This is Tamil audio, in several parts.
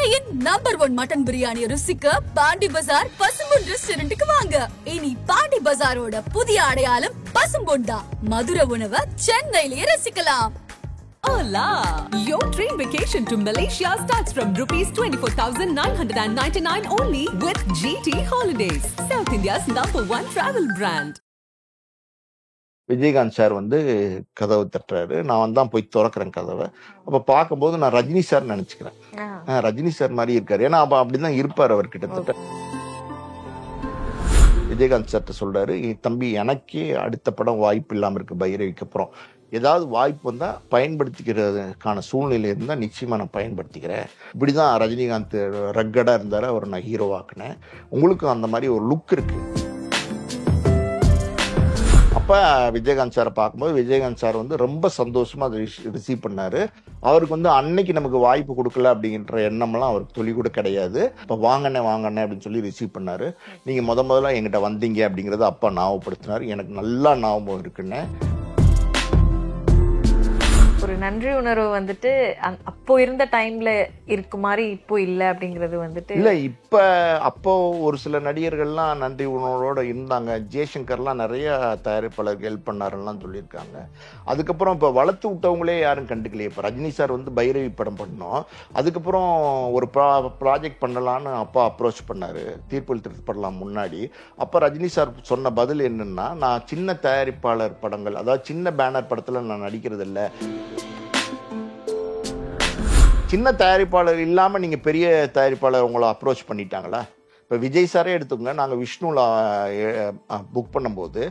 சென்னையின் நம்பர் 1 மட்டன் பிரியாணி ருசிக்க பாண்டி பஜார் பசும்பொன் ரெஸ்டாரண்ட்டுக்கு வாங்க. இனி பாண்டி பஜாரோட புதிய அடையாளம் பசும்பொன் தான். மதுரை உணவை சென்னையிலேயே ரசிக்கலாம். Hola! Your train vacation to Malaysia starts from rupees 24,999 only with GT Holidays, South India's #1 travel brand. Vijayakanth sir வந்து கதவை தட்டுறாரு. நான் தான் போய் திறக்கிறேன் கதவை. அப்போ பார்க்கும்போது நான் ரஜினி சார் நினச்சிக்கிறேன். ரஜினி சார் மாதிரி இருக்காரு. ஏன்னா அப்போ அப்படிதான் இருப்பார் அவர் கிட்டத்தட்ட. விஜயகாந்த் சார்ட்ட சொல்றாரு, தம்பி எனக்கே அடுத்த படம் வாய்ப்பு இல்லாமல் இருக்கு பைரவிக்கு அப்புறம். ஏதாவது வாய்ப்பு வந்தால் பயன்படுத்திக்கிறதுக்கான சூழ்நிலை இருந்தால் நிச்சயமாக நான் பயன்படுத்திக்கிறேன். இப்படிதான் ரஜினிகாந்த் ரக்கடாக இருந்தார், அவர் நான் ஹீரோவாக்குனேன். உங்களுக்கும் அந்த மாதிரி ஒரு லுக் இருக்கு. அப்போ விஜயகாந்த் சாரை பார்க்கும்போது விஜயகாந்த் சார் வந்து ரொம்ப சந்தோஷமாக அதை ரிசீவ் பண்ணார். அவருக்கு வந்து அன்னைக்கு நமக்கு வாய்ப்பு கொடுக்கல அப்படின்ற எண்ணம்லாம் அவருக்கு துளி கூட கிடையாது. இப்போ வாங்கண்ணே அப்படின்னு சொல்லி ரிசீவ் பண்ணார். நீங்கள் முதல்ல எங்கிட்ட வந்தீங்க அப்படிங்கிறத அப்பா ஞாபகப்படுத்தினார். எனக்கு நல்லா ஞாபகம் இருக்குன்னு. ஒரு நன்றி உணர்வு வந்துட்டு அப்போ இருந்த டைம்ல இருக்கு மாதிரி இப்போ இல்லை அப்படிங்கிறது வந்துட்டு இல்லை. அப்போ ஒரு சில நடிகர்கள்லாம் நன்றி உணர்வோட இருந்தாங்க. ஜெய்சங்கர்லாம் நிறைய தயாரிப்பாளருக்கு ஹெல்ப் பண்ணாருலாம் சொல்லியிருக்காங்க. அதுக்கப்புறம் இப்போ வளர்த்து விட்டவங்களே யாரும் கண்டுக்கலையே. இப்போ ரஜினி சார் வந்து பைரவி படம் பண்ணோம். அதுக்கப்புறம் ஒரு ப்ராஜெக்ட் பண்ணலான்னு அப்பா அப்ரோச் பண்ணார், தீர்ப்பில் திருத்தப்படலாம் முன்னாடி. அப்போ ரஜினி சார் சொன்ன பதில் என்னன்னா, நான் சின்ன தயாரிப்பாளர் படங்கள், அதாவது சின்ன பேனர் படத்தில் நான் நடிக்கிறது இல்லை. சின்ன தயாரிப்பாளர் இல்லாமல் நீங்கள் பெரிய தயாரிப்பாளர் உங்களை அப்ரோச் பண்ணிட்டாங்களா? இப்போ விஜய் சாரே எடுத்துக்கோங்க. நாங்கள் விஷ்ணுவில் புக் பண்ணும்போது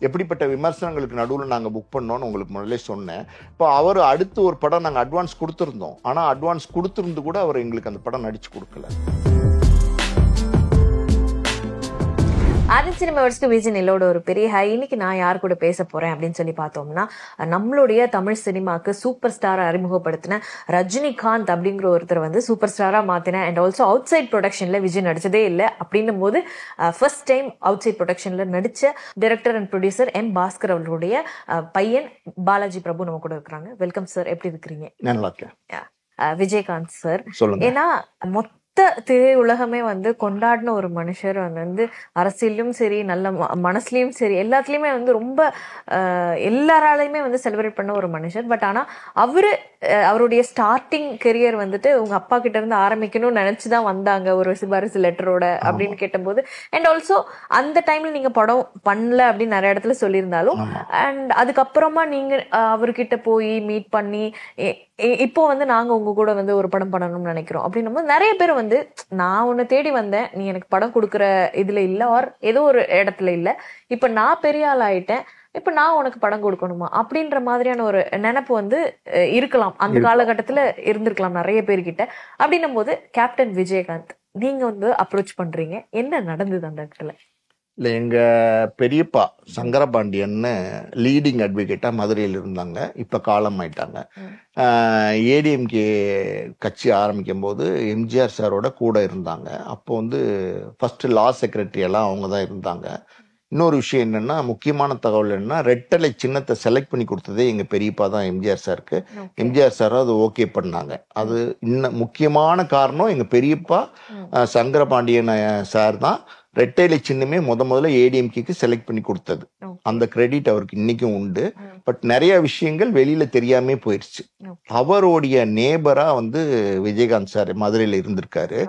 எப்படிப்பட்ட விமர்சனங்களுக்கு நடுவில் நாங்கள் புக் பண்ணோன்னு உங்களுக்கு முதல்ல சொன்னேன். இப்போ அவர் அடுத்து ஒரு படம் நாங்கள் அட்வான்ஸ் கொடுத்துருந்தோம். ஆனால் அட்வான்ஸ் கொடுத்துருந்து கூட அவர் எங்களுக்கு அந்த படம் நடித்து கொடுக்கல. ஆரன் சினிமாவர்ஸ்க்கு விஜய் நிலோட ஒரு பெரிய ஹை. இன்னைக்கு நான் யார் கூட பேச போறேன் அப்படின்னு சொல்லி பார்த்தோம்னா, நம்மளுடைய தமிழ் சினிமாக்கு சூப்பர் ஸ்டாரை அறிமுகப்படுத்தின ரஜினிகாந்த் அப்படிங்கிற ஒருத்தர் வந்து சூப்பர் ஸ்டாரா மாத்தின. அண்ட் ஆல்சோ அவுட் சைட் ப்ரொடக்ஷன்ல விஜய் நடிச்சதே இல்லை. அப்படின்னும் போது ஃபர்ஸ்ட் டைம் அவுட் சைட் ப்ரொடக்ஷன்ல நடிச்ச director and producer M Bhaskar அவர்களுடைய பையன் பாலாஜி பிரபு நம்ம கூட இருக்கிறாங்க. வெல்கம் சார், எப்படி இருக்கிறீங்க? நல்லா இருக்கேன். விஜயகாந்த் சார், சொல்லுங்க. ஏன்னா திரை உலகமே வந்து கொண்டாடின ஒரு மனுஷர் வந்து அரசியலும் சரி, நல்ல மனசுலயும் சரி, எல்லாத்துலயுமே வந்து ரொம்ப எல்லாராலையுமே வந்து செலிப்ரேட் பண்ண ஒரு மனுஷர். பட் ஆனா அவருடைய ஸ்டார்டிங் கெரியர் வந்துட்டு உங்க அப்பா கிட்ட இருந்து ஆரம்பிக்கணும்னு நினைச்சுதான் வந்தாங்க ஒரு சிபாரிசு லெட்டரோட அப்படின்னு கேட்டபோது. அண்ட் ஆல்சோ அந்த டைம்ல நீங்க படம் பண்ணல அப்படின்னு நிறைய இடத்துல சொல்லியிருந்தாலும், அண்ட் அதுக்கப்புறமா நீங்க அவர்கிட்ட போய் மீட் பண்ணி இப்போ வந்து நாங்க உங்க கூட வந்து ஒரு படம் பண்ணணும்னு நினைக்கிறோம் அப்படின்னும் போது நிறைய பேர் வந்து நான் உன்னை தேடி வந்தேன், நீ எனக்கு படம் கொடுக்குற இதுல இல்ல, ஆர் ஏதோ ஒரு இடத்துல இல்ல, இப்ப நான் பெரிய ஆள் ஆயிட்டேன், இப்ப நான் உனக்கு படம் கொடுக்கணுமா அப்படின்ற மாதிரியான ஒரு நினைப்பு வந்து இருக்கலாம், அந்த காலகட்டத்துல இருந்திருக்கலாம் நிறைய பேர்கிட்ட. அப்படின்னும் போது கேப்டன் விஜயகாந்த் நீங்க வந்து அப்ரோச் பண்றீங்க, என்ன நடந்தது அந்த இடத்துல? இல்லை, எங்கள் பெரியப்பா சங்கரபாண்டியன்னு லீடிங் அட்வொகேட்டாக மதுரையில் இருந்தாங்க. இப்போ காலம் ஆயிட்டாங்க. ஏடிஎம்கே கட்சி ஆரம்பிக்கும் போது எம்ஜிஆர் சாரோட கூட இருந்தாங்க. அப்போ வந்து ஃபஸ்ட்டு லா செக்ரட்டரி எல்லாம் அவங்க தான் இருந்தாங்க. இன்னொரு விஷயம் என்னென்னா, முக்கியமான தகவல் என்னன்னா, ரெட்டலை சின்னத்தை செலக்ட் பண்ணி கொடுத்ததே எங்கள் பெரியப்பா தான் எம்ஜிஆர் சாருக்கு. எம்ஜிஆர் சாரும் அது ஓகே பண்ணாங்க. அது இன்னும் முக்கியமான காரணம் எங்கள் பெரியப்பா சங்கரபாண்டியன் சார் தான் ரெட்டைலை சின்னமே முதல்ல ஏடிஎம்கேக்கு செலக்ட் பண்ணி கொடுத்தது. அந்த கிரெடிட் அவருக்கு இன்னைக்கும் உண்டு. பட் நிறைய விஷயங்கள் வெளியில தெரியாமே போயிடுச்சு. அவருடைய நேபரா வந்து விஜயகாந்த் சார் மதுரையில இருந்திருக்காரு.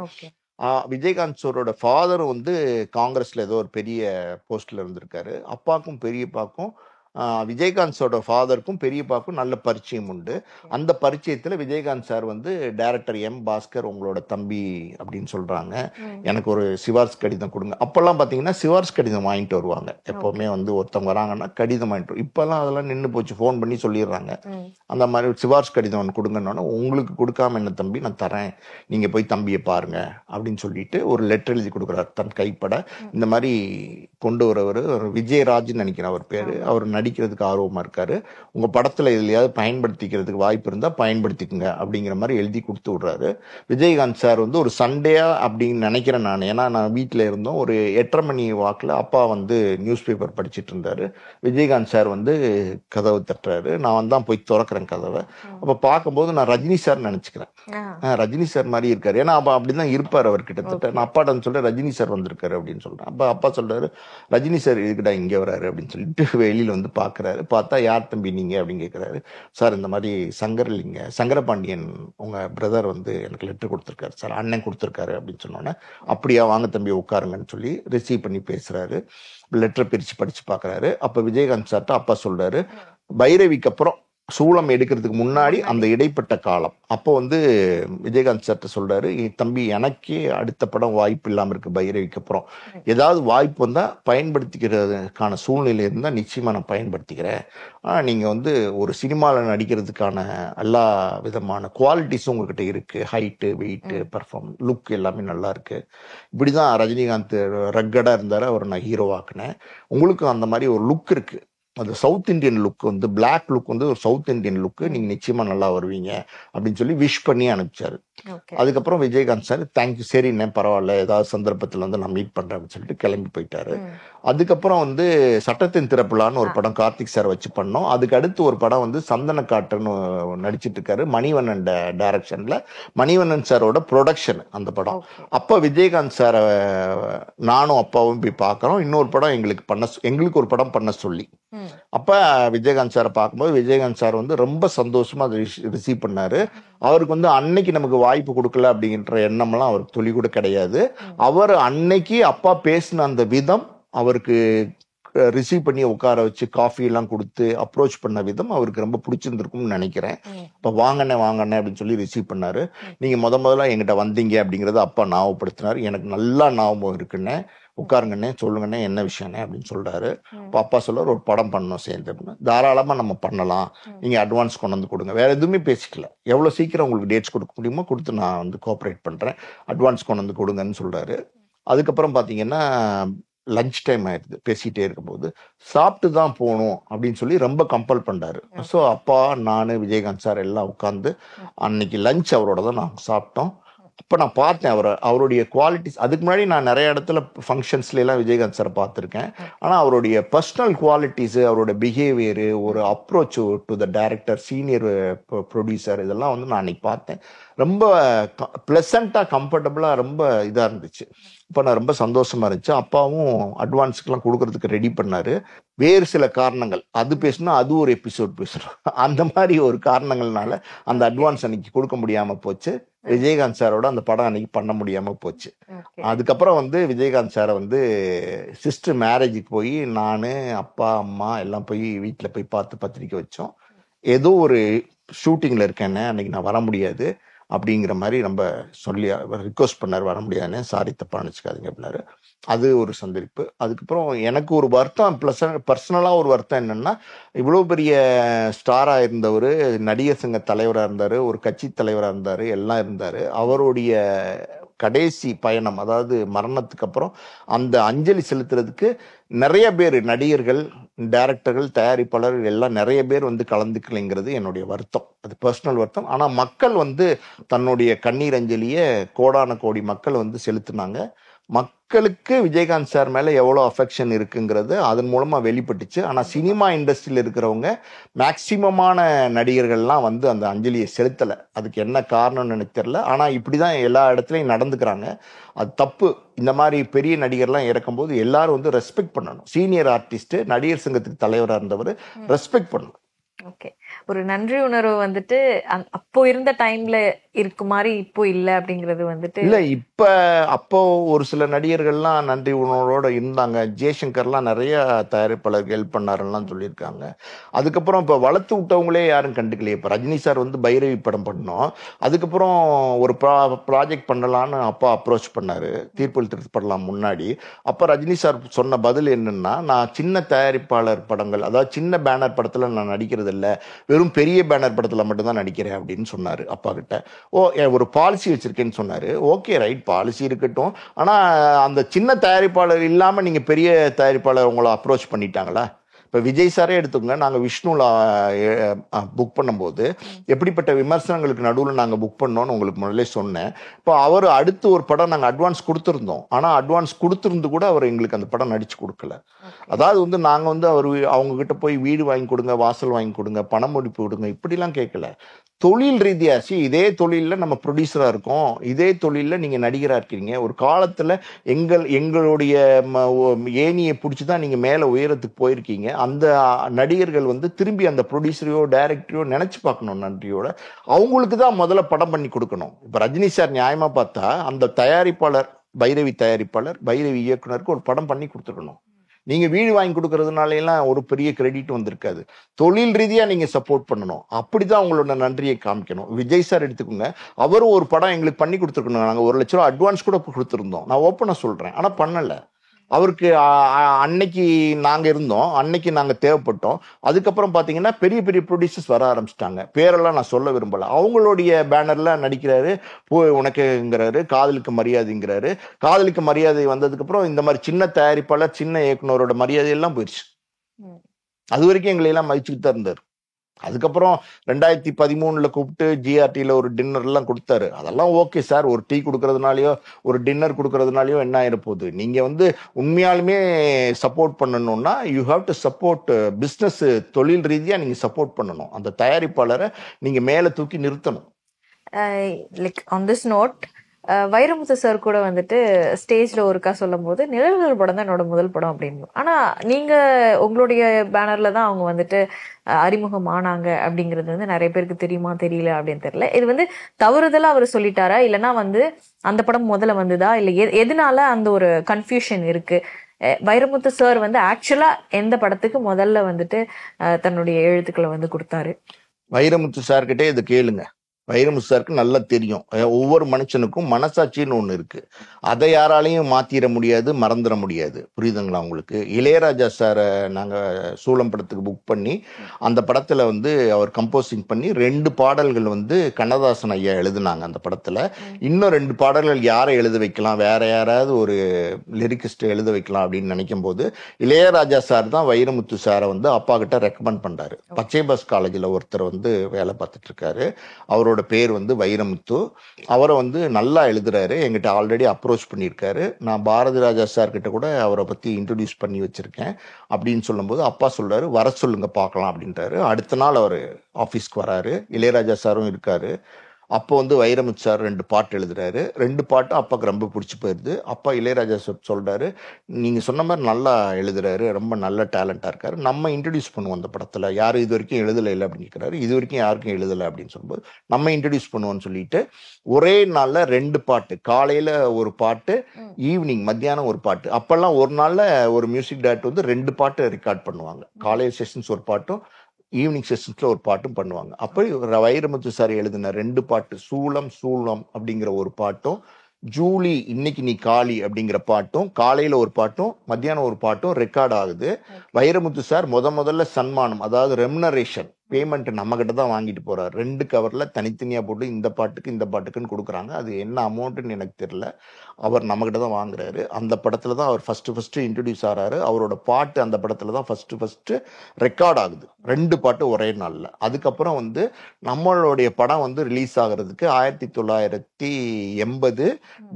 விஜயகாந்த் சாரோட ஃபாதரும் வந்து காங்கிரஸ்ல ஏதோ ஒரு பெரிய போஸ்ட்ல இருந்திருக்காரு. அப்பாக்கும் பெரியப்பாக்கும் விஜயகாந்த் சாரோட ஃபாதருக்கும் பெரியப்பாக்கும் நல்ல பரிச்சயம் உண்டு. அந்த பரிச்சயத்தில் விஜயகாந்த் சார் வந்து டைரக்டர் எம் பாஸ்கர் உங்களோட தம்பி அப்படின்னு சொல்கிறாங்க, எனக்கு ஒரு சிபாரிசு கடிதம் கொடுங்க. அப்போல்லாம் பார்த்தீங்கன்னா சிபாரிசு கடிதம் வாங்கிட்டு வருவாங்க. எப்போவுமே வந்து ஒருத்தவங்க வராங்கன்னா கடிதம் வாங்கிட்டு வரும். இப்போல்லாம் அதெல்லாம் நின்று போச்சு, ஃபோன் பண்ணி சொல்லிடுறாங்க. அந்த மாதிரி சிபாரிசு கடிதம் ஒன்று கொடுங்கன்னு, உங்களுக்கு கொடுக்காம என்ன தம்பி நான் தரேன், நீங்கள் போய் தம்பியை பாருங்க அப்படின்னு சொல்லிட்டு ஒரு லெட்டர் எழுதி கொடுக்குறாரு தன் கைப்பட. இந்த மாதிரி கொண்டு வரவர் விஜயராஜ்னு நினைக்கிறேன் அவர் பேர். அவர் நடிக்கிறதுக்கு ஆர்வமாக இருக்காரு, உங்கள் படத்தில் எதுலையாவது பயன்படுத்திக்கிறதுக்கு வாய்ப்பு இருந்தால் பயன்படுத்திக்குங்க அப்படிங்கிற மாதிரி எழுதி கொடுத்து விட்றாரு. விஜயகாந்த் சார் வந்து ஒரு சண்டேயா அப்படின்னு நினைக்கிறேன் நான், ஏன்னா நான் வீட்டில் இருந்தோம், ஒரு 8:30 மணி வாக்கில் அப்பா வந்து நியூஸ் பேப்பர் படிச்சுட்டு இருந்தாரு. விஜயகாந்த் சார் வந்து கதவை தட்டுறாரு. நான் தான் போய் திறக்கிறேன் கதவை. அப்போ பார்க்கும்போது நான் ரஜினி சார் நினச்சிக்கிறேன். ரஜினி சார் மாதிரி இருக்காரு, ஏன்னா அப்போ அப்படிதான் இருப்பார் அவர் கிட்டத்தட்ட. நான் அப்பாட்ட வந்து சொல்றேன் ரஜினி சார் வந்திருக்காரு அப்படின்னு சொல்றேன். அப்போ அப்பா சொல்றாரு ரஜினி சார் இதுக்கிட்ட இங்கே வராரு அப்படின்னு சொல்லிட்டு வெளியில வந்து பார்க்குறாரு. பார்த்தா யார் தம்பி நீங்க அப்படின்னு கேட்குறாரு. சார் இந்த மாதிரி சங்கரபாண்டியன் உங்க பிரதர் வந்து எனக்கு லெட்டர் கொடுத்துருக்காரு சார், அண்ணன் கொடுத்துருக்காரு அப்படின்னு சொன்னோன்னே, அப்படியா வாங்க தம்பி உட்காருங்கன்னு சொல்லி ரிசீவ் பண்ணி பேசுறாரு. லெட்டரை பிரித்து படிச்சு பார்க்குறாரு. அப்போ விஜயகாந்த் சார்ட்ட அப்பா சொல்றாரு, பைரவிக்கு அப்புறம் சூளம் எடுக்கிறதுக்கு முன்னாடி அந்த இடைப்பட்ட காலம், அப்போ வந்து விஜயகாந்த் சார்ட்ட சொல்றாரு, தம்பி எனக்கே அடுத்த படம் வாய்ப்பு இல்லாமல் இருக்கு பைரவிக்கு அப்புறம், ஏதாவது வாய்ப்பு வந்தால் பயன்படுத்திக்கிறதுக்கான சூழ்நிலை இருந்தால் நிச்சயமாக நான் பயன்படுத்திக்கிறேன். ஆனால் நீங்கள் வந்து ஒரு சினிமாவில் நடிக்கிறதுக்கான எல்லா விதமான குவாலிட்டிஸும் உங்ககிட்ட இருக்கு, ஹைட்டு, வெயிட்டு, பர்ஃபார்மன்ஸ், லுக் எல்லாமே நல்லா இருக்கு. இப்படி தான் ரஜினிகாந்த் ரக்கடாக இருந்தார், அவர் நான் ஹீரோவாக்குனேன். உங்களுக்கும் அந்த மாதிரி ஒரு லுக் இருக்கு, அது சவுத் இண்டியன் லுக் வந்து பிளாக் லுக் வந்து ஒரு சவுத் இண்டியன் லுக்கு, நீங்க நிச்சயமா நல்லா வருவீங்க அப்படின்னு சொல்லி விஷ் பண்ணி அனுப்பிச்சாரு. அதுக்கப்புறம் விஜயகாந்த் சார் தேங்க்யூ, சரிண்ணே பரவாயில்ல, ஏதாவது சந்தர்ப்பத்தில் வந்து நான் மீட் பண்றேன் அப்படின்னு சொல்லிட்டு கிளம்பி போயிட்டாரு. அதுக்கப்புறம் வந்து சட்டத்தின் திறப்புலான்னு ஒரு படம் கார்த்திக் சார் வச்சு பண்ணோம். அதுக்கு அடுத்து ஒரு படம் வந்து சந்தன காட்டுன்னு நடிச்சிட்டு இருக்காரு, மணிவண்ணன் டைரக்ஷன்ல, மணிவண்ணன் சாரோட ப்ரொடக்ஷன் அந்த படம். அப்போ விஜயகாந்த் சாரை நானும் அப்பாவும் போய் பார்க்குறோம். இன்னொரு படம் எங்களுக்கு ஒரு படம் பண்ண சொல்லி, அப்ப விஜயகாந்த் சாரை பார்க்கும்போது விஜயகாந்த் சார் வந்து ரொம்ப சந்தோஷமா அதை ரிசீவ் பண்ணாரு. அவருக்கு வந்து அன்னைக்கு நமக்கு வாய்ப்பு கொடுக்கல அப்படிங்கிற எண்ணம்லாம் அவருக்கு துளி கூட கிடையாது. அவர் அன்னைக்கு அப்பா பேசின அந்த விதம், அவருக்கு ரிசீவ் பண்ணி உட்கார வச்சு காஃபி எல்லாம் கொடுத்து அப்ரோச் பண்ண விதம் அவருக்கு ரொம்ப பிடிச்சிருந்துருக்கும்னு நினைக்கிறேன். இப்போ வாங்கண்ணே அப்படின்னு சொல்லி ரிசீவ் பண்ணாரு. நீங்க முதல்ல எங்கிட்ட வந்தீங்க அப்படிங்கறத அப்பா ஞாபகப்படுத்தினாரு. எனக்கு நல்லா ஞாபகம் இருக்குண்ணே, உட்காருங்கண்ணே, சொல்லுங்கண்ணே என்ன விஷயம்ண்ணே அப்படின்னு சொல்றாரு. இப்போ அப்பா சொல்றாரு ஒரு படம் பண்ணணும் சேர்ந்து, தாராளமா நம்ம பண்ணலாம், நீங்க அட்வான்ஸ் கொண்டு வந்து கொடுங்க, வேற எதுவுமே பேசிக்கல, எவ்வளவு சீக்கிரம் உங்களுக்கு டேட்ஸ் கொடுக்க முடியுமோ கொடுத்து நான் வந்து கோஆப்ரேட் பண்றேன், அட்வான்ஸ் கொண்டு வந்து கொடுங்கன்னு சொல்றாரு. அதுக்கப்புறம் பாத்தீங்கன்னா லஞ்ச் டைம் ஆயிடுது. பேசிட்டே இருக்கும்போது சாப்பிட்டு தான் போகணும் அப்படின்னு சொல்லி ரொம்ப கம்பல் பண்றாரு. ஸோ அப்பா, நான், விஜயகாந்த் சார் எல்லாம் உட்காந்து அன்னைக்கு லஞ்ச் அவரோட தான் நாங்கள் சாப்பிட்டோம். அப்போ நான் பார்த்தேன் அவருடைய குவாலிட்டிஸ். அதுக்கு முன்னாடி நான் நிறைய இடத்துல ஃபங்க்ஷன்ஸ்ல எல்லாம் விஜயகாந்த் சார் பார்த்துருக்கேன். ஆனால் அவருடைய பர்சனல் குவாலிட்டிஸு, அவரோட பிஹேவியரு, ஒரு approach to the director, senior producer, இதெல்லாம் வந்து நான் அன்னைக்கு பார்த்தேன். ரொம்ப ப்ளசண்ட்டாக, கம்ஃபர்டபுளாக, ரொம்ப இதாக இருந்துச்சு. இப்போ நான் ரொம்ப சந்தோஷமா இருந்துச்சு. அப்பாவும் அட்வான்ஸுக்கெல்லாம் கொடுக்கறதுக்கு ரெடி பண்ணாரு. வேறு சில காரணங்கள், அது பேசினா அது ஒரு எபிசோட் பேசணும், அந்த மாதிரி ஒரு காரணங்கள்னால அந்த அட்வான்ஸ் அன்னைக்கு கொடுக்க முடியாம போச்சு. விஜயகாந்த் சாரோட அந்த படம் அன்னைக்கு பண்ண முடியாம போச்சு. அதுக்கப்புறம் வந்து விஜயகாந்த் சாரை வந்து சிஸ்டர் மேரேஜுக்கு போய் நான், அப்பா, அம்மா எல்லாம் போய் வீட்டில் போய் பார்த்து பத்திரிக்கை வச்சோம். ஏதோ ஒரு ஷூட்டிங்ல இருக்கேன்னு அன்னைக்கு நான் வர முடியாது அப்படிங்கிற மாதிரி ரொம்ப சொல்லி ரிக்வஸ்ட் பண்ணார், வர முடியாதுன்னு, சாரி தப்பா நினச்சிக்காதீங்க அப்படின்னாரு. அது ஒரு சந்திப்பு. அதுக்கப்புறம் எனக்கு ஒரு வருத்தம், பர்சனலாக ஒரு வருத்தம் என்னன்னா, இவ்வளோ பெரிய ஸ்டாராக இருந்தவர், நடிகர் சங்க தலைவராக இருந்தார், ஒரு கட்சி தலைவராக இருந்தார், எல்லாம் இருந்தார். அவருடைய கடைசி பயணம், அதாவது மரணத்துக்கு அப்புறம் அந்த அஞ்சலி செலுத்துறதுக்கு நிறைய பேர், நடிகர்கள், டைரக்டர்கள், தயாரிப்பாளர்கள் எல்லாம் நிறைய பேர் வந்து கலந்துக்கலைங்கிறது என்னுடைய வருத்தம். அது பர்சனல் வருத்தம். ஆனால் மக்கள் வந்து தன்னுடைய கண்ணீர் அஞ்சலியை கோடான கோடி மக்கள் வந்து செலுத்தினாங்க. மக்களுக்கு விஜயகாந்த் சார் மேலே எவ்வளோ அஃபெக்ஷன் இருக்குங்கிறது அதன் மூலமாக வெளிப்பட்டுச்சு. ஆனால் சினிமா இண்டஸ்ட்ரியில் இருக்கிறவங்க மேக்சிமமான நடிகர்கள்லாம் வந்து அந்த அஞ்சலியை செலுத்தலை. அதுக்கு என்ன காரணம்னு எனக்கு தெரியல. ஆனால் இப்படி தான் எல்லா இடத்துலையும் நடந்துக்கிறாங்க. அது தப்பு. இந்த மாதிரி பெரிய நடிகர்லாம் இறக்கும்போது எல்லாரும் வந்து ரெஸ்பெக்ட் பண்ணணும். சீனியர் ஆர்டிஸ்ட், நடிகர் சங்கத்துக்கு தலைவராக இருந்தவர், ரெஸ்பெக்ட் பண்ணணும். ஓகே, ஒரு நன்றி உணர்வு வந்துட்டு அப்போ இருந்த டைம்ல இருக்கு மாதிரி இப்போ இல்லை அப்படிங்கிறது வந்துட்டு இல்லை. அப்போ ஒரு சில நடிகர்கள்லாம் நன்றி உணர்வோட இருந்தாங்க. ஜெய்சங்கர்லாம் நிறைய தயாரிப்பாளருக்கு ஹெல்ப் பண்ணாருலாம் சொல்லியிருக்காங்க. அதுக்கப்புறம் இப்போ வளர்த்து விட்டவங்களே யாரும் கண்டுக்கலையே. இப்போ ரஜினி சார் வந்து பைரவி படம் பண்ணோம், அதுக்கப்புறம் ஒரு ப்ராஜெக்ட் பண்ணலான்னு அப்பா அப்ரோச் பண்ணாரு, தீர்ப்பு திருத்தப்படலாம் முன்னாடி. அப்போ ரஜினி சார் சொன்ன பதில் என்னன்னா, நான் சின்ன தயாரிப்பாளர் படங்கள், அதாவது சின்ன பேனர் படத்தில் நான் நடிக்கிறது இல்லை, வெறும் பெரிய பேனர் படத்தில் மட்டும்தான் நடிக்கிறேன் அப்படின்னு சொன்னார் அப்பா கிட்ட. ஒரு பாலிசி வச்சிருக்கேன்னு சொன்னார். ஓகே ரைட், பாலிசி இருக்கட்டும். ஆனால் அந்த சின்ன தயாரிப்பாளர் இல்லாமல் நீங்கள் பெரிய தயாரிப்பாளர் உங்களை அப்ரோச் பண்ணிட்டாங்களா? இப்போ விஜய் சாரே எடுத்துக்கோங்க, நாங்கள் விஷ்ணுல புக் பண்ணும்போது எப்படிப்பட்ட விமர்சனங்களுக்கு நடுவில் நாங்கள் புக் பண்ணோன்னு உங்களுக்கு முதல்ல சொன்னேன். இப்போ அவர் அடுத்து ஒரு படம் நாங்கள் அட்வான்ஸ் கொடுத்துருந்தோம். ஆனால் அட்வான்ஸ் கொடுத்துருந்து கூட அவர் எங்களுக்கு அந்த படம் நடிச்சு கொடுக்கல. அதாவது வந்து நாங்கள் வந்து அவங்க கிட்ட போய் வீடு வாங்கி கொடுங்க, வாசல் வாங்கி கொடுங்க, பணம் முடிப்பு கொடுங்க இப்படிலாம் கேட்கல. தொழில் ரீதியாச்சு இதே தொழிலில் நம்ம ப்ரொடியூசராக இருக்கோம், இதே தொழிலில் நீங்கள் நடிகராக இருக்கீங்க. ஒரு காலத்தில் எங்களுடைய ஏணியை பிடிச்சி தான் நீங்கள் மேலே உயரத்துக்கு போயிருக்கீங்க. அந்த நடிகர்கள் வந்து திரும்பி அந்த ப்ரொடியூசரையோ டைரக்டரையோ நினச்சி பார்க்கணும் நன்றியோட. அவங்களுக்கு தான் முதல்ல படம் பண்ணி கொடுக்கணும். இப்போ ரஜினி சார் நியாயமாக பார்த்தா அந்த தயாரிப்பாளர், பைரவி தயாரிப்பாளர், பைரவி இயக்குனருக்கு ஒரு படம் பண்ணி கொடுத்துருக்கணும். நீங்க வீடு வாங்கி கொடுக்கறதுனால எல்லாம் ஒரு பெரிய கிரெடிட் வந்திருக்காது. தொழில் ரீதியா நீங்க சப்போர்ட் பண்ணணும். அப்படிதான் உங்களோட நன்றியை காமிக்கணும். விஜய் சார் எடுத்துக்கோங்க, அவரும் ஒரு படம் எங்களுக்கு பண்ணி கொடுத்துருக்கணும். நாங்கள் 1 லட்ச ரூபா அட்வான்ஸ் கூட கொடுத்துருந்தோம். நான் ஓப்பனா சொல்றேன். ஆனா பண்ணல. அவருக்கு அன்னைக்கு நாங்க இருந்தோம், அன்னைக்கு நாங்க தேவைப்பட்டோம். அதுக்கப்புறம் பாத்தீங்கன்னா பெரிய பெரிய ப்ரொடியூசர்ஸ் வர ஆரம்பிச்சிட்டாங்க. பேரெல்லாம் நான் சொல்ல விரும்பல. அவங்களுடைய பேனர்ல நடிக்கிறாரு, போய் உனக்குங்கிறாரு, காதலுக்கு மரியாதைங்கிறாரு. காதலுக்கு மரியாதை வந்ததுக்கு அப்புறம் இந்த மாதிரி சின்ன தயாரிப்பாளர், சின்ன இயக்குனரோட மரியாதை எல்லாம் போயிடுச்சு. அது வரைக்கும் எங்களை எல்லாம் மதிச்சுக்கிட்டு தான் இருந்தார். அதுக்கப்புறம் 2013 கூப்பிட்டு ஜிஆர்டியில் ஒரு டின்னர் எல்லாம் கொடுத்தாரு. அதெல்லாம் ஓகே சார், ஒரு டீ கொடுக்கறதுனாலயோ ஒரு டின்னர் கொடுக்கறதுனாலயோ என்ன ஆயிருப்போகுது. நீங்க வந்து உண்மையாலுமே சப்போர்ட் பண்ணணும்னா you have to support business. தொழில் ரீதியா நீங்க சப்போர்ட் பண்ணணும். அந்த தயாரிப்பாளரை நீங்க மேல தூக்கி நிறுத்தணும். Like on this note, Vairamuthu sir கூட வந்துட்டு ஸ்டேஜ்ல ஒருக்கா சொல்லும் போது நிழல்கள் படம் தான் என்னோட முதல் படம் அப்படின்னு. ஆனா நீங்க உங்களுடைய பேனர்ல தான் அவங்க வந்துட்டு அறிமுகம் ஆனாங்க அப்படிங்கிறது வந்து நிறைய பேருக்கு தெரியுமா தெரியல அப்படின்னு தெரியல. இது வந்து தவறுதலா அவர் சொல்லிட்டாரா, இல்லைன்னா வந்து அந்த படம் முதல்ல வந்ததா, இல்லை எதனால அந்த ஒரு கன்ஃபியூஷன் இருக்கு? வைரமுத்து சார் வந்து ஆக்சுவலா எந்த படத்துக்கு முதல்ல வந்துட்டு தன்னுடைய எழுத்துக்களை வந்து கொடுத்தாரு? வைரமுத்து சார்கிட்டே இதை கேளுங்க. வைரமுத்து சாருக்கு நல்லா தெரியும். ஒவ்வொரு மனுஷனுக்கும் மனசாட்சின்னு ஒன்று இருக்கு. அதை யாராலையும் மாத்திர முடியாது, மறந்துட முடியாது. புரியுதுங்களா உங்களுக்கு? இளையராஜா சாரை நாங்கள் சூளம் படத்துக்கு புக் பண்ணி அந்த படத்தில் வந்து அவர் கம்போசிங் பண்ணி 2 பாடல்கள் வந்து கண்ணதாசன் ஐயா எழுதுனாங்க அந்த படத்தில். இன்னும் 2 பாடல்கள் யாரை எழுத வைக்கலாம், வேற யாராவது ஒரு லிரிக்கிஸ்ட் எழுத வைக்கலாம் அப்படின்னு நினைக்கும் போது இளையராஜா சார் தான் வைரமுத்து சாரை வந்து அப்பா கிட்ட ரெக்கமெண்ட் பண்றாரு. பச்சை பாஸ் காலேஜில் ஒருத்தர் வந்து வேலை பார்த்துட்டு இருக்காரு. அவரோட பேர் வந்து வைரமுத்து. அவரை வந்து நல்லா எழுதுறாரு. எங்கிட்ட ஆல்ரெடி அப்ரோச் பண்ணியிருக்காரு. நான் பாரதி ராஜா சார் கிட்ட கூட அவரை பத்தி இன்ட்ரடியூஸ் பண்ணி வச்சிருக்கேன் அப்படின்னு சொல்லும்போது அப்பா சொல்றாரு, வர சொல்லுங்க பார்க்கலாம் அப்படின்றாரு. அடுத்த நாள் அவர் ஆஃபீஸ்க்கு வராரு. இளையராஜா சாரும் இருக்காரு. அப்போ வந்து வைரமுத்து சார் 2 பாட்டு எழுதுறாரு. 2 பாட்டும் அப்பாவுக்கு ரொம்ப பிடிச்சி போயிருது. அப்பா இளையராஜா சொல்றாரு, நீங்க சொன்ன மாதிரி நல்லா எழுதுறாரு, ரொம்ப நல்ல டேலண்டா இருக்காரு, நம்ம இன்ட்ரடியூஸ் பண்ணுவோம் அந்த படத்துல. யாரும் இது வரைக்கும் எழுதலை இல்லை அப்படின்னு கேட்கிறாரு. இது வரைக்கும் யாருக்கும் எழுதலை அப்படின்னு சொல்லும்போது நம்ம இன்ட்ரடியூஸ் பண்ணுவோம்னு சொல்லிட்டு ஒரே நாள்ல 2 பாட்டு, காலையில ஒரு பாட்டு, ஈவினிங் மத்தியானம் ஒரு பாட்டு. அப்பெல்லாம் ஒரு நாள்ல ஒரு மியூசிக் டைரக்டர் வந்து 2 பாட்டு ரெக்கார்ட் பண்ணுவாங்க. காலையில் செஷன்ஸ் ஒரு பாட்டும், ஈவினிங் செஷன்ஸ்ல ஒரு பாட்டும் பண்ணுவாங்க. அப்படி வைரமுத்து சார் எழுதின 2 பாட்டு, சூளம் சூளம் அப்படிங்கிற ஒரு பாட்டும், ஜூலி இன்னைக்கு நீ காளி அப்படிங்கிற பாட்டும், காலையில ஒரு பாட்டும் மத்தியானம் ஒரு பாட்டும் ரெக்கார்ட் ஆகுது. வைரமுத்து சார் முதல்ல சன்மானம், அதாவது ரெமுனரேஷன் பேமெண்ட் நம்ம கிட்ட தான் வாங்கிட்டு போறாரு. 2 கவர்ல தனித்தனியா போட்டு இந்த பாட்டுக்கு இந்த பாட்டுக்குன்னு கொடுக்குறாங்க. அது என்ன அமௌண்ட்டுன்னு எனக்கு தெரியல. அவர் நம்ம கிட்ட தான் வாங்குறாரு. அந்த படத்துல தான் அவர் ஃபர்ஸ்ட் இன்ட்ரடியூஸ் ஆறாரு. அவரோட பாட்டு அந்த படத்துல தான் ஃபர்ஸ்ட் ரெக்கார்ட் ஆகுது. 2 பாட்டு ஒரே நாள்ல. அதுக்கப்புறம் வந்து நம்மளுடைய படம் வந்து ரிலீஸ் ஆகுறதுக்கு 1980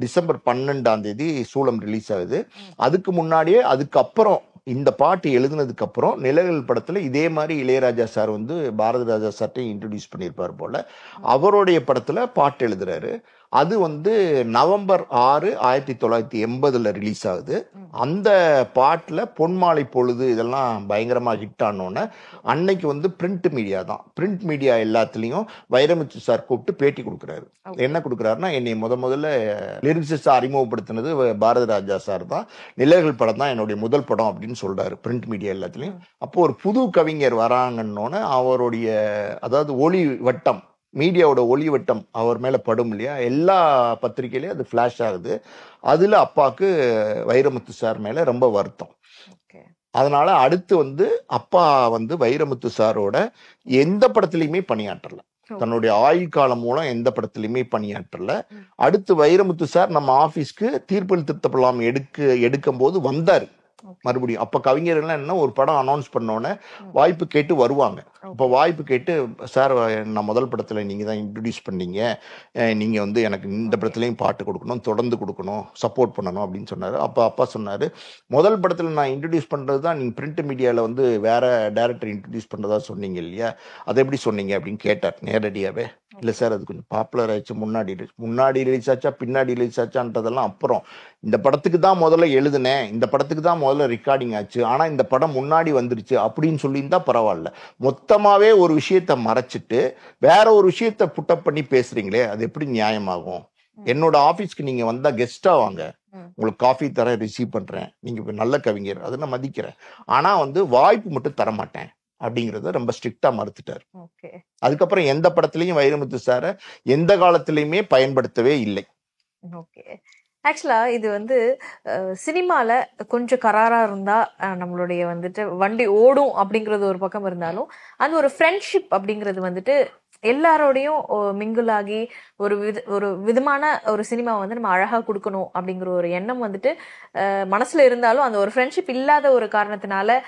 டிசம்பர் 12 சூளம் ரிலீஸ் ஆகுது. அதுக்கு முன்னாடியே அதுக்கப்புறம் இந்த பாட்டு எழுதுனதுக்கு அப்புறம் நிழல்கள் படத்துல இதே மாதிரி இளையராஜா சார் வந்து பாரதி ராஜா சார்ட்டையும் இன்ட்ரடியூஸ் பண்ணியிருப்பார் போல. அவருடைய படத்துல பாட்டு எழுதுறாரு. அது வந்து நவம்பர் 6, 1980 ரிலீஸ் ஆகுது. அந்த பாட்டில் பொன்மாலை பொழுது இதெல்லாம் பயங்கரமாக ஹிட் ஆனோன்னே அன்னைக்கு வந்து பிரிண்ட் மீடியா தான். பிரிண்ட் மீடியா எல்லாத்துலேயும் வைரமுத்து சார் கூப்பிட்டு பேட்டி கொடுக்குறாரு. என்ன கொடுக்குறாருன்னா, என்னை முதல்ல லிரிக்ஸை அறிமுகப்படுத்தினது பாரதி ராஜா சார் தான், நிழல்கள் படம் தான் என்னுடைய முதல் படம் அப்படின்னு சொல்றாரு பிரிண்ட் மீடியா எல்லாத்துலேயும். அப்போ ஒரு புது கவிஞர் வராங்கன்னொன்னே அவருடைய, அதாவது ஒளி வட்டம், மீடியாவோட ஒளி வட்டம் அவர் மேல படும் இல்லையா, எல்லா பத்திரிகையிலையும் அது ஃபிளாஷ் ஆகுது. அதுல அப்பாவுக்கு வைரமுத்து சார் மேல ரொம்ப வருத்தம். அதனால அடுத்து வந்து அப்பா வந்து வைரமுத்து சாரோட எந்த படத்துலையுமே பணியாற்றல. தன்னுடைய ஆயுள் காலம் மூலம் எந்த படத்துலையுமே பணியாற்றல. அடுத்து வைரமுத்து சார் நம்ம ஆபீஸ்க்கு தீர்ப்பில் திருத்தப்படலாம் எடுக்கும் போது வந்தாரு. மறுபடியும். அப்ப கவிஞர்கள்லாம் என்ன, ஒரு படம் அனௌன்ஸ் பண்ணோன்னே வாய்ப்பு கேட்டு வருவாங்க. இப்போ வாய்ப்பு கேட்டு, சார் நான் முதல் படத்துல நீங்க தான் இன்ட்ரடியூஸ் பண்ணீங்க, நீங்க வந்து எனக்கு இந்த படத்துலயும் பாட்டு கொடுக்கணும், தொடர்ந்து கொடுக்கணும், சப்போர்ட் பண்ணணும் அப்படின்னு சொன்னாரு. அப்ப அப்பா சொன்னாரு, முதல் படத்துல நான் இன்ட்ரடியூஸ் பண்றது தான் நீங்க பிரிண்ட் மீடியால வந்து வேற டைரக்டர் இன்ட்ரடியூஸ் பண்றதா சொன்னீங்க இல்லையா, அதை எப்படி சொன்னீங்க அப்படின்னு கேட்டார் நேரடியாவே. இல்லை சார், அது கொஞ்சம் பாப்புலர் ஆயிடுச்சு, முன்னாடி ரிலீஸ் ஆச்சா பின்னாடி ரிலீஸ் ஆச்சான்றதெல்லாம் அப்புறம். இந்த படத்துக்கு தான் முதல்ல எழுதுனேன், இந்த படத்துக்கு தான் முதல்ல ரெக்கார்டிங் ஆச்சு, ஆனா இந்த படம் முன்னாடி வந்துருச்சு அப்படின்னு சொல்லியிருந்தா பரவாயில்ல. மொத்தமாவே ஒரு விஷயத்த மறைச்சிட்டு வேற ஒரு விஷயத்த புட்டப் பண்ணி பேசுறீங்களே, அது எப்படி நியாயமாகும்? என்னோட ஆபீஸ்க்கு நீங்க வந்தா கெஸ்டா வாங்க, உங்களுக்கு காஃபி தர ரிசீவ் பண்றேன், நீங்க நல்ல கவிஞர், அதை நான் மதிக்கிறேன், ஆனா வந்து வாய்ப்பு மட்டும் தர மாட்டேன் அப்படிங்கறத ரொம்ப ஸ்ட்ரிக்டா மறுத்துட்டாரு. அதுக்கப்புறம் எந்த படத்திலையும் வைரமுத்து சார எந்த காலத்திலயுமே பயன்படுத்தவே இல்லை. ஆக்சுவலா இது வந்து சினிமால கொஞ்சம் கராரா இருந்தா நம்மளுடைய வந்துட்டு வண்டி ஓடும் அப்படிங்கிறது ஒரு பக்கம் இருந்தாலும், அந்த ஒரு ஃப்ரெண்ட்ஷிப் அப்படிங்கிறது வந்துட்டு எல்லாரோடையும் மிங்கிள் ஆகி ஒரு விதமான ஒரு சினிமா வந்து நம்ம அழகா கொடுக்கணும் அப்படிங்கிற ஒரு எண்ணம் வந்துட்டு மனசுல இருந்தாலும், அந்த ஒரு ஃப்ரெண்ட்ஷிப் இல்லாத ஒரு காரணத்தினால,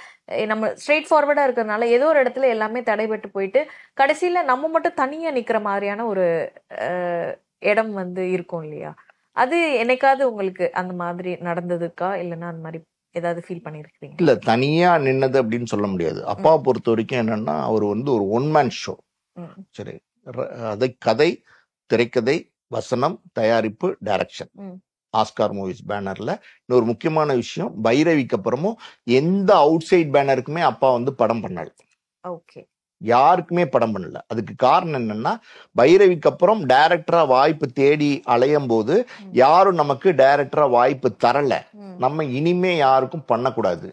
நம்ம ஸ்ட்ரெயிட் ஃபார்வர்டா இருக்கிறதுனால ஏதோ ஒரு இடத்துல எல்லாமே தடைபட்டு போயிட்டு கடைசியில நம்ம மட்டும் தனியா நிக்கிற மாதிரியான ஒரு இடம் வந்து இருக்கும் இல்லையா? அது என்னைக்காவது உங்களுக்கு அந்த மாதிரி நடந்ததுக்கா, இல்லைன்னா அந்த மாதிரி ஏதாவது ஃபீல் பண்ணிருக்கீங்க? இல்ல, தனியா நின்னது அப்படின்னு சொல்ல முடியாது. அப்பாவை பொறுத்த வரைக்கும் என்னன்னா, அவர் வந்து ஒரு ஒன் மேன் ஷோ. சரி, அதை கதை, திரைக்கதை, வசனம், தயாரிப்பு, டைரக்ஷன், ஆஸ்கார் மூவிஸ் பேனர்ல. இன்னொரு முக்கியமான விஷயம், பைரவிக்கு அப்புறமும் எந்த அவுட் சைட் பேனருக்குமே அப்பா வந்து படம் பண்ணல. ஓகே, யாருக்குமே படம் பண்ணல. அதுக்கு காரணம் என்னன்னா, பைரவிக்கு அப்புறம் டைரக்டரா வாய்ப்பு தேடி அலையும் போது யாரும் நமக்கு டைரக்டரா வாய்ப்பு தரல. நம்ம இனிமே யாருக்கும் பண்ணக்கூடாது,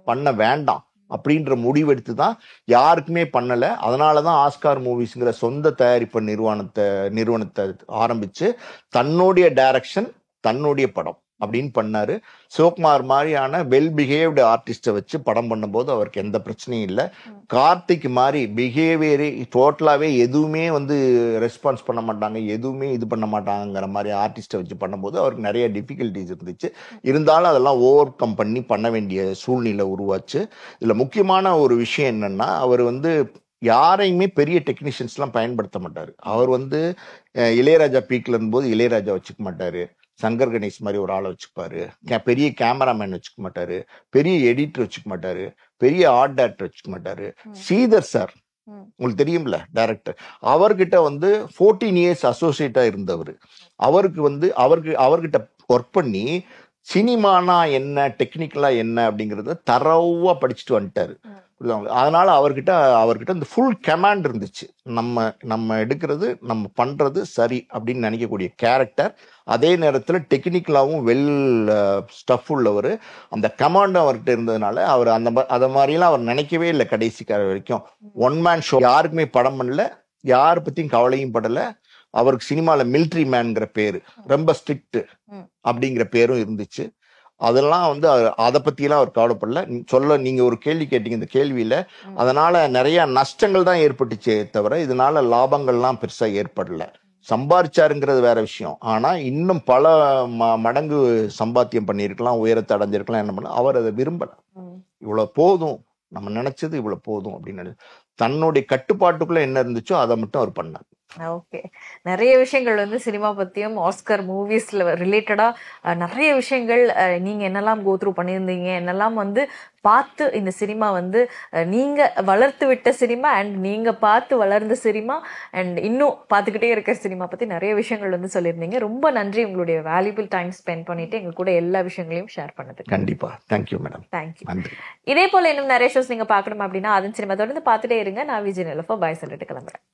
பண்ண வேண்டாம் அப்படின்ற முடிவெடுத்து தான் யாருக்குமே பண்ணல. அதனாலதான் ஆஸ்கார் மூவிஸ்ங்கிற சொந்த தயாரிப்பு நிறுவனத்தை ஆரம்பிச்சு தன்னுடைய டைரக்ஷன், தன்னுடைய படம் அப்படின்னு பண்ணாரு. சிவகுமார் மாதிரியான வெல் பிஹேவ்டு ஆர்டிஸ்ட வச்சு படம் பண்ணும்போது அவருக்கு எந்த பிரச்சனையும் இல்லை. கார்த்திக் மாதிரி பிஹேவியரே டோட்டலாவே எதுவுமே வந்து ரெஸ்பான்ஸ் பண்ண மாட்டாங்க, எதுவுமே இது பண்ண மாட்டாங்கிற மாதிரி ஆர்டிஸ்ட வச்சு பண்ணும்போது அவருக்கு நிறைய டிஃபிகல்டிஸ் இருந்துச்சு. இருந்தாலும் அதெல்லாம் ஓவர் கம் பண்ண வேண்டிய சூழ்நிலை உருவாச்சு. இதுல முக்கியமான ஒரு விஷயம் என்னன்னா, அவர் வந்து யாரையுமே பெரிய டெக்னீஷியன்ஸ்லாம் பயன்படுத்த மாட்டாரு. அவர் வந்து இளையராஜா பீக்ல இருக்கும்போது இளையராஜா வச்சுக்க மாட்டாரு, சங்கர் கணேஷ் மாதிரி ஒரு ஆளை வச்சுப்பாரு, பெரிய கேமராமேன் வச்சுக்க மாட்டாரு, பெரிய எடிட்டர் வச்சுக்க மாட்டாரு, பெரிய ஆர்ட் டைரக்டர் வச்சுக்க மாட்டாரு. ஸ்ரீதர் சார் உங்களுக்கு தெரியும்ல, டைரக்டர், அவர்கிட்ட வந்து 14 இயர்ஸ் அசோசியேட்டா இருந்தவர். அவர்கிட்ட ஒர்க் பண்ணி சினிமானா என்ன, டெக்னிக்கலா என்ன அப்படிங்கறத தரவா படிச்சுட்டு வந்துட்டாரு. அதனால அவர்கிட்ட இந்த ஃபுல் கமாண்ட் இருந்துச்சு. நம்ம எடுக்கிறது, நம்ம பண்றது சரி அப்படின்னு நினைக்கக்கூடிய கேரக்டர், அதே நேரத்துல டெக்னிக்கலாவும் வெல் ஸ்டஃப் உள்ளவர். அந்த கமாண்ட் அவர்கிட்ட இருந்ததுனால அவர் அந்த மாதிரிலாம் அவர் நினைக்கவே இல்லை கடைசி வரைக்கும். ஒன் மேன் ஷோ, யாருக்குமே படம் பண்ணல, யார் பத்தியும் கவலையும் படல. அவருக்கு சினிமால மிலிட்ரி மேன்ங்கிற பேரு, ரொம்ப ஸ்ட்ரிக்ட் அப்படிங்கிற பேரும் இருந்துச்சு. அதெல்லாம் வந்து அதை பத்தியெல்லாம் அவர் கவலைப்படல. நீங்க ஒரு கேள்வி கேட்டீங்க இந்த கேள்வியில, அதனால நிறைய நஷ்டங்கள் தான் ஏற்பட்டுச்சே தவிர இதனால லாபங்கள்லாம் பெருசா ஏற்படல. சம்பாதிச்சாருங்கிறது வேற விஷயம், ஆனா இன்னும் பல மடங்கு சம்பாத்தியம் பண்ணியிருக்கலாம், உயரத்தை அடைஞ்சிருக்கலாம். என்ன பண்ண அவர் அதை விரும்பல. இவ்வளவு போதும், நம்ம நினைச்சது இவ்வளவு போதும் அப்படின்னு தன்னுடைய கட்டுப்பாட்டுக்குள்ள என்ன இருந்துச்சோ அதை மட்டும் அவர் பண்ணார். ஓகே, நிறைய விஷயங்கள் வந்து சினிமா பத்தியும் ஆஸ்கர் மூவிஸ்ல ரிலேட்டடா நிறைய விஷயங்கள் நீங்க என்னெல்லாம் கோ த்ரூ பண்ணியிருந்தீங்க, என்னெல்லாம் வந்து பார்த்து இந்த சினிமா வந்து நீங்க வளர்த்து விட்ட சினிமா அண்ட் நீங்க பார்த்து வளர்ந்த சினிமா அண்ட் இன்னும் பார்த்துக்கிட்டே இருக்கிற சினிமா பத்தி நிறைய விஷயங்கள் வந்து சொல்லியிருந்தீங்க. ரொம்ப நன்றி, உங்களுடைய வேல்யூபிள் டைம் ஸ்பெண்ட் பண்ணிட்டு எங்க கூட எல்லா விஷயங்களையும் ஷேர் பண்ணது. கண்டிப்பா, தேங்க்யூ மேடம். தேங்க்யூ. இதே போல இன்னும் நிறைய ஷோஸ் நீங்க பார்க்கணும் அப்படின்னா அதன் சினிமா தொடர்ந்து பார்த்துட்டே இருங்க. நான் விஜய் நிலஃபா பாய் சொல்லிட்டு கிளம்புறேன்.